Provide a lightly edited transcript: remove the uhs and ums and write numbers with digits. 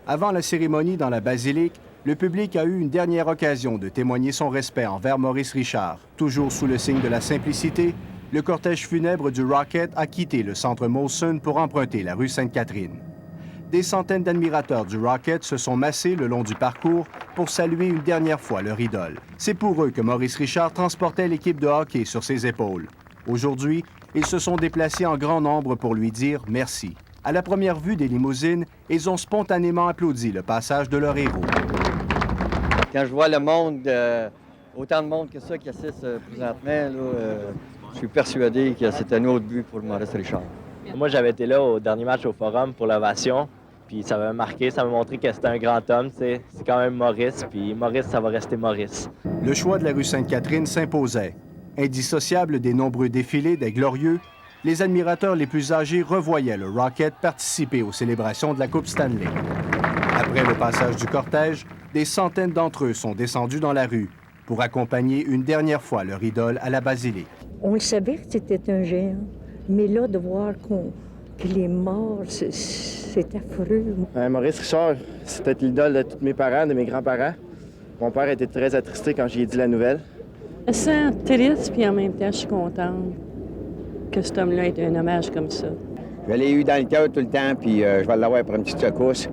Avant la cérémonie dans la basilique, le public a eu une dernière occasion de témoigner son respect envers Maurice Richard. Toujours sous le signe de la simplicité, le cortège funèbre du Rocket a quitté le centre Molson pour emprunter la rue Sainte-Catherine. Des centaines d'admirateurs du Rocket se sont massés le long du parcours pour saluer une dernière fois leur idole. C'est pour eux que Maurice Richard transportait l'équipe de hockey sur ses épaules. Aujourd'hui, ils se sont déplacés en grand nombre pour lui dire merci. À la première vue des limousines, ils ont spontanément applaudi le passage de leur héros. Quand je vois le monde, autant de monde que ça qui assiste présentement, je suis persuadé que c'est un autre but pour Maurice Richard. Moi, j'avais été là au dernier match au Forum pour l'ovation, puis ça m'a marqué, ça m'a montré que c'était un grand homme, c'est quand même Maurice, puis Maurice, ça va rester Maurice. Le choix de la rue Sainte-Catherine s'imposait. Indissociable des nombreux défilés des Glorieux, les admirateurs les plus âgés revoyaient le Rocket participer aux célébrations de la Coupe Stanley. Après le passage du cortège, des centaines d'entre eux sont descendus dans la rue pour accompagner une dernière fois leur idole à la basilique. On le savait que c'était un géant, mais là, de voir qu'il est mort, c'est affreux. Maurice Richard, c'était l'idole de tous mes parents, de mes grands-parents. Mon père était très attristé quand j'ai dit la nouvelle. Je me sens triste, puis en même temps, je suis contente que cet homme-là ait un hommage comme ça. Je l'ai eu dans le cœur tout le temps, puis je vais l'avoir pour une petite secousse.